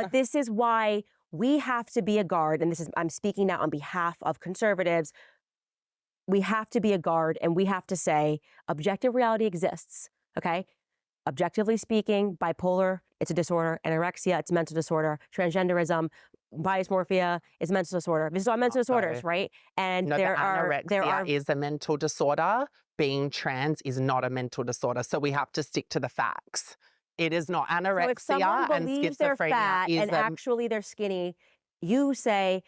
but this is why we have to be a guard, and I'm speaking now on behalf of conservatives. We have to be a guard, and we have to say objective reality exists, okay? Objectively speaking, bipolar, it's a disorder. Anorexia, it's a mental disorder. Transgenderism, dysmorphia is a mental disorder. These are all mental disorders, right? And No, there the are anorexia is a mental disorder. Being trans is not a mental disorder. So we have to stick to the facts. It is not so if anorexia someone and believes they're schizophrenia fat is and actually they're skinny, you say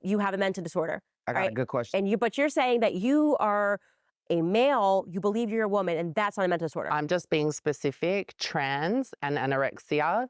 you have a mental disorder, I got a right? good question. But you're saying that you are a male, you believe you're a woman, and that's not a mental disorder. I'm just being specific. Trans and anorexia,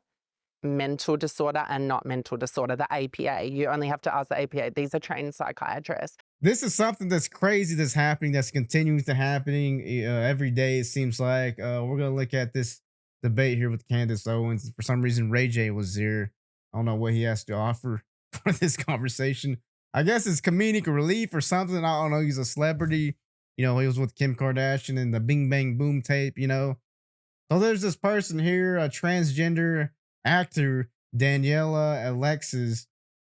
mental disorder and not mental disorder. The APA, you only have to ask the APA. These are trained psychiatrists. This is something that's crazy that's happening, that's continuing to happening every day, it seems like. We're going to look at this debate here with Candace Owens. For some reason, Ray J was there. I don't know what he has to offer for this conversation. I guess it's comedic relief or something. I don't know. He's a celebrity. He was with Kim Kardashian in the Bing Bang Boom tape. So there's this person here, a transgender actor, Daniela Alexis.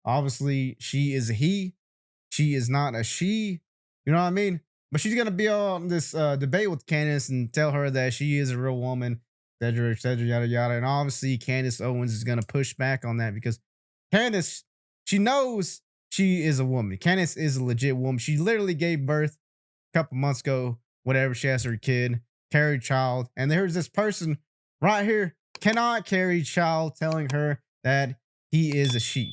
Obviously, she is a he. She is not a she. You know what I mean? But she's going to be on this debate with Candace and tell her that she is a real woman, et cetera, yada, yada. And obviously, Candace Owens is going to push back on that because Candace, she knows she is a woman. Candace is a legit woman. She literally gave birth a couple months ago, whatever. She has her kid, carried child. And there's this person right here, cannot carry child, telling her that he is a she.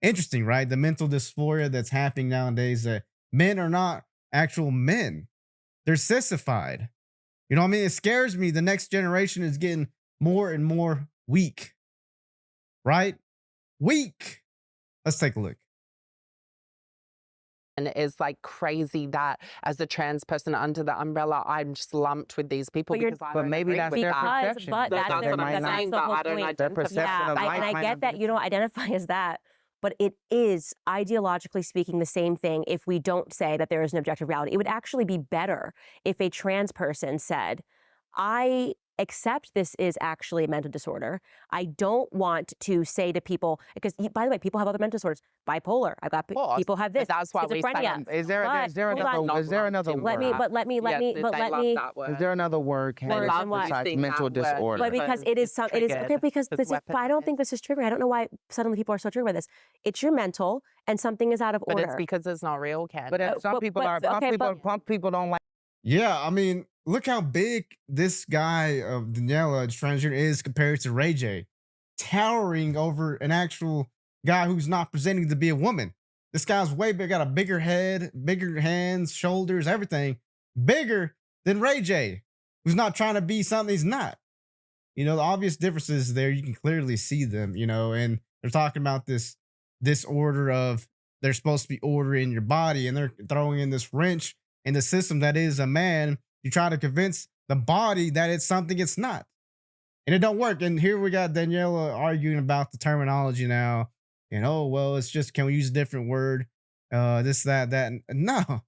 Interesting, right? The mental dysphoria that's happening nowadays, that men are not actual men. They're sissified. You know what I mean? It scares me. The next generation is getting more and more weak. Right? Weak. Let's take a look. And it's like crazy that as a trans person under the umbrella, I'm just lumped with these people because I But don't maybe agree that's with their that. perception. But That's that's what I'm saying, the but whole I don't point. Their identify. perception of life And I might get not that be you don't identify as that, but it is ideologically speaking the same thing if we don't say that there is an objective reality. It would actually be better if a trans person said, I accept this is actually a mental disorder. I don't want to say to people, because by the way, people have other mental disorders. Bipolar. I got course, people have this. but that's why we say schizophrenia. Is there another Let me, word? but let me, Yes, me, they but let love me. that word. Is there another word, Candace, love besides using mental that word. disorder? But because it is It's it is okay triggered. because It's this is. But I don't think this is triggering. I don't know why suddenly people are so triggered by this. It's your mental, and something is out of But order. it's because it's not real, Ken. But some people don't like. Yeah, I mean, look how big this guy of Daniela transgender is compared to Ray J, towering over an actual guy who's not presenting to be a woman. This guy's way big, got a bigger head, bigger hands, shoulders, everything, bigger than Ray J, who's not trying to be something he's not. The obvious differences there, you can clearly see them, and they're talking about this disorder of they're supposed to be order in your body, and they're throwing in this wrench in the system that is a man. You try to convince the body that it's something it's not. And it don't work. And here we got Daniela arguing about the terminology now. And oh, well, it's just, can we use a different word? This, that. No,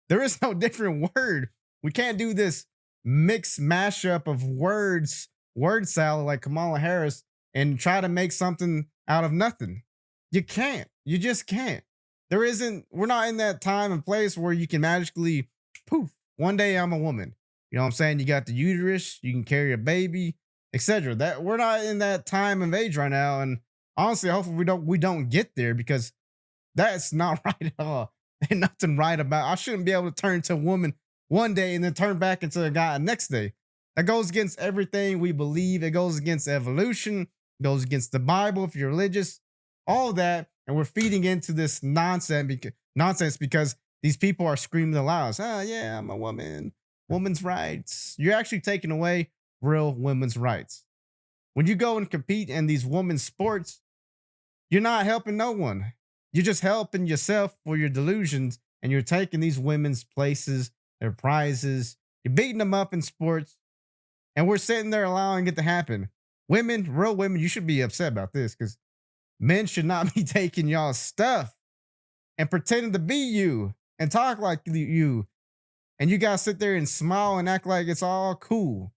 there is no different word. We can't do this mixed mashup of words, word salad like Kamala Harris, and try to make something out of nothing. You can't. You just can't. We're not in that time and place where you can magically poof, one day I'm a woman. You know what I'm saying? You got the uterus, you can carry a baby, etc. That we're not in that time of age right now. And honestly, hopefully we don't get there, because that's not right at all. Ain't nothing right about. I shouldn't be able to turn to a woman one day and then turn back into a guy the next day. That goes against everything we believe. It goes against evolution. It goes against the Bible if you're religious. All that, and we're feeding into this nonsense because these people are screaming the loudest. Oh yeah, I'm a woman. Women's rights. You're actually taking away real women's rights. When you go and compete in these women's sports, you're not helping no one. You're just helping yourself for your delusions, and you're taking these women's places, their prizes. You're beating them up in sports, and we're sitting there allowing it to happen. Women, real women, you should be upset about this, because men should not be taking y'all's stuff and pretending to be you and talk like you. And you guys sit there and smile and act like it's all cool.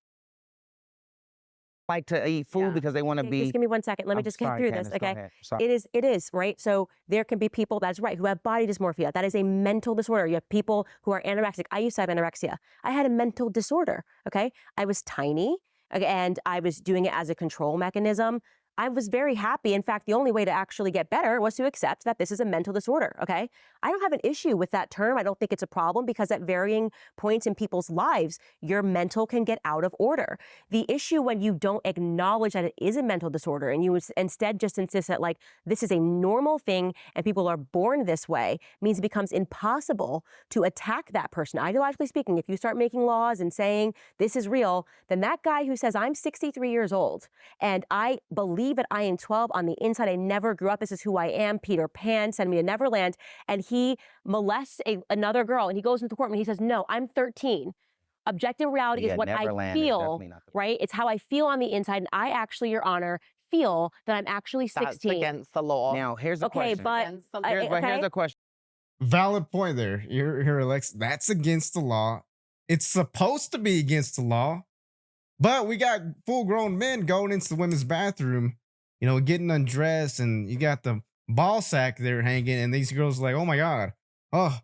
like to eat food Yeah. because they want to Okay, be. just give me 1 second. Let me I'm just get sorry, through Candace, this, go okay? ahead. Sorry. It is, right? So there can be people, that's right, who have body dysmorphia. That is a mental disorder. You have people who are anorexic. I used to have anorexia. I had a mental disorder, okay? I was tiny, and I was doing it as a control mechanism. I was very happy. In fact, the only way to actually get better was to accept that this is a mental disorder, okay? I don't have an issue with that term. I don't think it's a problem because at varying points in people's lives, your mental can get out of order. The issue when you don't acknowledge that it is a mental disorder and you instead just insist that like this is a normal thing and people are born this way means it becomes impossible to attack that person. Ideologically speaking, if you start making laws and saying this is real, then that guy who says I'm 63 years old and I believe that I am 12 on the inside, I never grew up, this is who I am, Peter Pan, send me to Neverland, and he molests another girl and he goes into the courtroom and he says, no, I'm 13. Objective reality is Yeah, what I Neverland is feel, definitely not the. right? It's how I feel on the inside. And I actually, Your Honor, feel that I'm actually That's 16. against the law. Now, here's the Okay, question. but Against the Here's, but here's okay. the question. Valid point there. Here, Alex. That's against the law. It's supposed to be against the law, but we got full-grown men going into the women's bathroom, you know, getting undressed, and you got the ball sack there hanging, and these girls are like, oh my god, oh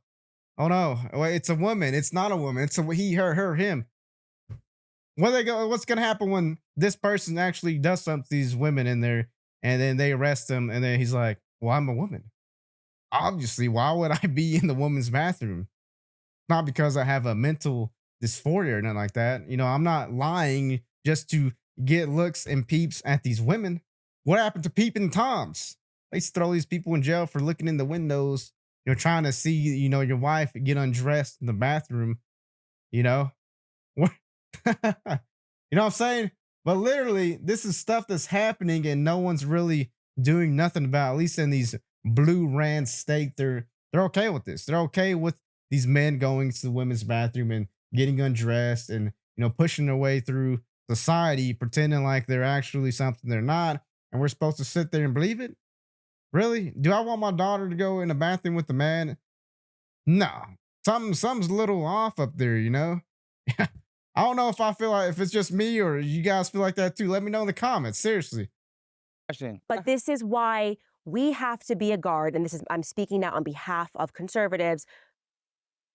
no, wait, it's a woman. It's not a woman. It's a he, her, him. What's gonna happen when this person actually does something to these women in there, and then they arrest him, and then he's like, well, I'm a woman. Obviously, why would I be in the woman's bathroom? Not because I have a mental dysphoria or nothing like that. You know, I'm not lying just to get looks and peeps at these women. What happened to peeping Toms? They used to throw these people in jail for looking in the windows, you know, trying to see, you know, your wife get undressed in the bathroom, you know? What- you know what I'm saying? But literally, this is stuff that's happening and no one's really doing nothing about it. At least in these blue ran state, they're okay with this. They're okay with these men going to the women's bathroom and getting undressed and, you know, pushing their way through society, pretending like they're actually something they're not. And we're supposed to sit there and believe it? Really? Do I want my daughter to go in the bathroom with the man? No. Something's a little off up there, you know? I don't know if I feel like if it's just me or you guys feel like that too. Let me know in the comments. Seriously. But this is why we have to be a guard, and this is I'm speaking now on behalf of conservatives.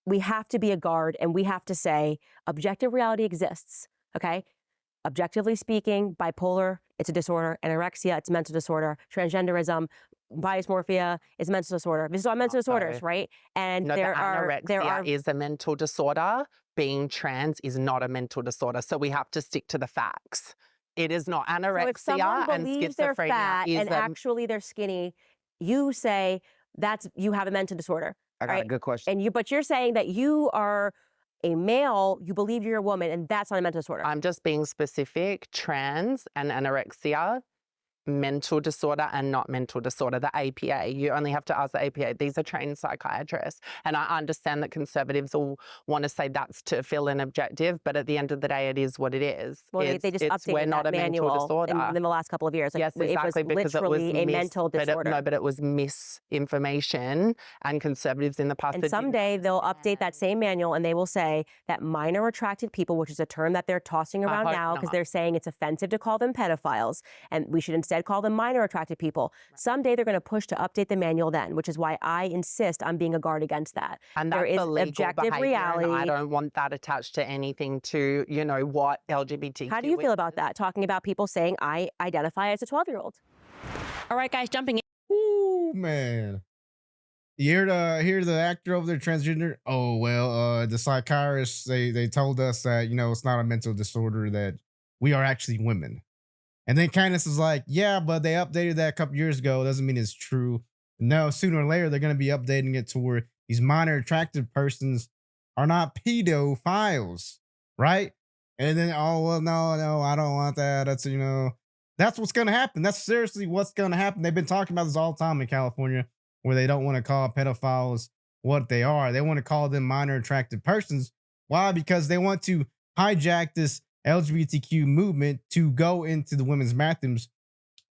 We have to be a guard and we have to say objective reality exists, okay? Objectively speaking, bipolar, it's a disorder. Anorexia, it's a mental disorder. Transgenderism, dysmorphia is a mental disorder. These are all mental disorders, right? And No, there anorexia are is a mental disorder. Being trans is not a mental disorder. So we have to stick to the facts. It is not anorexia. So if someone and believes they're schizophrenia fat is and actually they're skinny, you say you have a mental disorder. I got a good question. But you're saying that you are a male, you believe you're a woman, and that's not a mental disorder. I'm just being specific. Trans and anorexia, mental disorder and not mental disorder, the APA. You only have to ask the APA. These are trained psychiatrists. And I understand that conservatives all want to say that's to fill an objective, but at the end of the day, it is what it is. Well, they just updated we're not that a mental manual disorder. in the last couple of years. Yes, exactly, it was because literally a mental disorder. But it was misinformation, and conservatives in the past. And someday they'll update that same manual and they will say that minor attracted people, which is a term that they're tossing around now because they're saying it's offensive to call them pedophiles, and we should instead call them minor attracted people. Someday they're going to push to update the manual then, which is why I insist on being a guard against that. And that's there is illegal objective behavior, reality. and I don't want that attached to anything to, you know, what LGBTQ. How do you feel about that? Talking about people saying I identify as a 12-year-old. All right, guys, jumping in. Ooh, man. You hear the actor over there transgender? Oh, well, the psychiatrists, they told us that, you know, it's not a mental disorder, that we are actually women. And then Candace is like, yeah, but they updated that a couple years ago. Doesn't mean it's true. No, sooner or later, they're going to be updating it to where these minor attractive persons are not pedophiles, right? And then, oh, well, no, I don't want that. That's, you know, that's what's going to happen. That's seriously what's going to happen. They've been talking about this all the time in California, where they don't want to call pedophiles what they are. They want to call them minor attractive persons. Why? Because they want to hijack this LGBTQ movement to go into the women's bathrooms.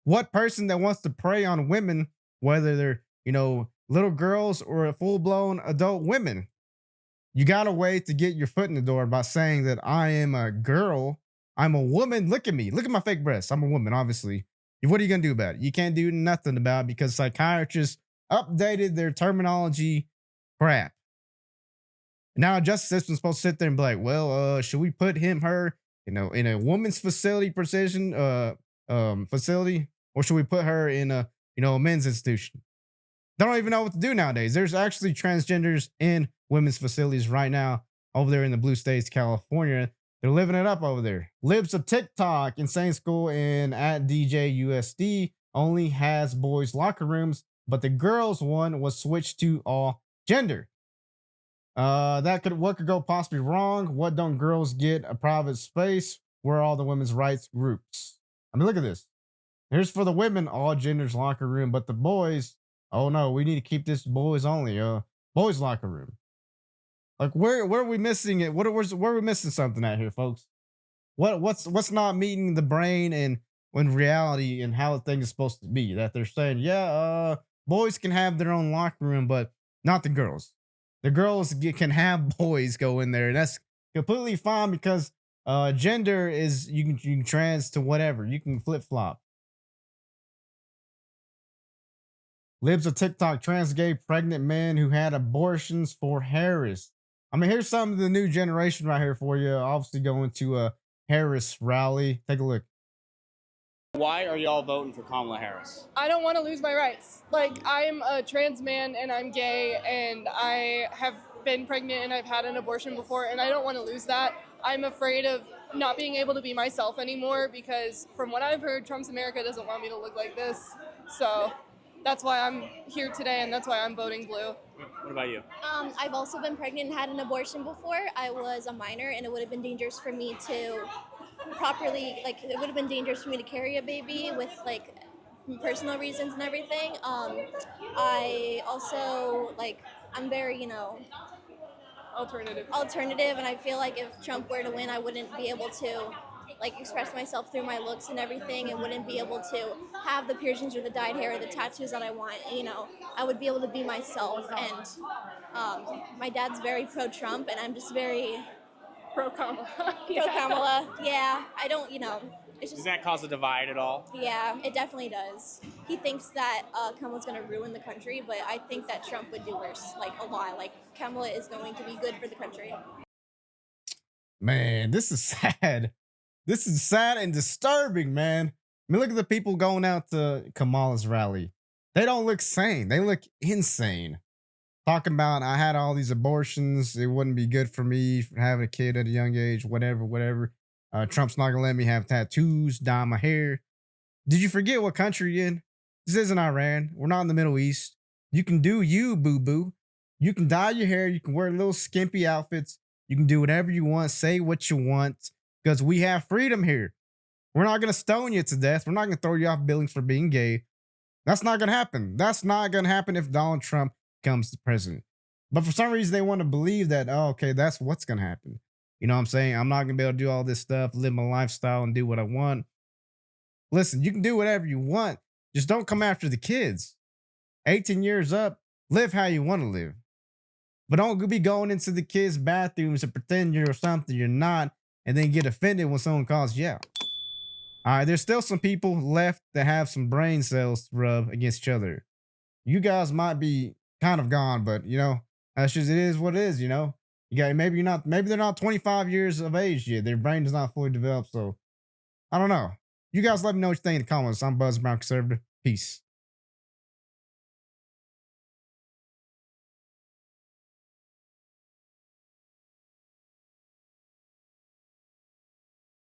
What person that wants to prey on women, whether they're, you know, little girls or full-blown adult women? You got a way to get your foot in the door by saying that I am a girl I'm a woman. Look at me. Look at my fake breasts. I'm a woman, obviously. What are you going to do about it? You can't do nothing about it because psychiatrists updated their terminology crap. Now, justice system's supposed to sit there and be like, well, should we put him, her, in a woman's facility precision facility, or should we put her in a men's institution? They don't even know what to do nowadays. There's actually transgenders in women's facilities right now over there in the blue states, California. They're living it up over there. Libs of TikTok, Insane School, and at DJUSD only has boys' locker rooms, but the girls' one was switched to all gender. What could go possibly wrong? What don't girls get a private space? Where are all the women's rights groups? I mean, look at this. Here's for the women, all genders locker room, but the boys, oh no, we need to keep this boys only, boys locker room. Like where are we missing it? Where are we missing something at here, folks? What's not meeting the brain and when reality and how the thing is supposed to be? That they're saying, yeah, boys can have their own locker room, but not the girls. The girls can have boys go in there, and that's completely fine because gender is you can trans to whatever. You can flip flop. Libs of TikTok, trans gay pregnant men who had abortions for Harris. I mean, here's some of the new generation right here for you. Obviously going to a Harris rally. Take a look. Why are y'all voting for Kamala Harris? I don't want to lose my rights. Like, I'm a trans man and I'm gay and I have been pregnant and I've had an abortion before and I don't want to lose that. I'm afraid of not being able to be myself anymore because from what I've heard, Trump's America doesn't want me to look like this. So that's why I'm here today and that's why I'm voting blue. What about you? I've also been pregnant and had an abortion before. I was a minor and it would have been dangerous for me to properly, like, it would have been dangerous for me to carry a baby with, like, personal reasons and everything. I also, like, I'm very, alternative, and I feel like if Trump were to win, I wouldn't be able to, like, express myself through my looks and everything, and wouldn't be able to have the piercings or the dyed hair or the tattoos that I want. I would be able to be myself, and my dad's very pro-Trump, and I'm just very Pro-Kamala. pro-Kamala. Yeah, I don't, it's Does just, that cause a divide at all? yeah, it definitely does. He thinks that Kamala's going to ruin the country, but I think that Trump would do worse, like, a lot. Like, Kamala is going to be good for the country. Man, this is sad. This is sad and disturbing, man. I mean, look at the people going out to Kamala's rally. They don't look sane. They look insane. Talking about, I had all these abortions. It wouldn't be good for me for having a kid at a young age, whatever. Trump's not going to let me have tattoos, dye my hair. Did you forget what country you're in? This isn't Iran. We're not in the Middle East. You can do you, boo-boo. You can dye your hair. You can wear little skimpy outfits. You can do whatever you want. Say what you want because we have freedom here. We're not going to stone you to death. We're not going to throw you off buildings for being gay. That's not going to happen. That's not going to happen if Donald Trump becomes the president. But for some reason, they want to believe that, oh, okay, that's what's going to happen. You know what I'm saying? I'm not going to be able to do all this stuff, live my lifestyle and do what I want. Listen, you can do whatever you want. Just don't come after the kids. 18 years up, live how you want to live. But don't be going into the kids' bathrooms and pretend you're something you're not and then get offended when someone calls you out. All right, there's still some people left that have some brain cells to rub against each other. You guys might be kind of gone, but that's just, it is what it is, You got, maybe they're not 25 years of age yet. Their brain is not fully developed. So I don't know. You guys let me know what you think in the comments. I'm Buzz Brown Conservative. Peace.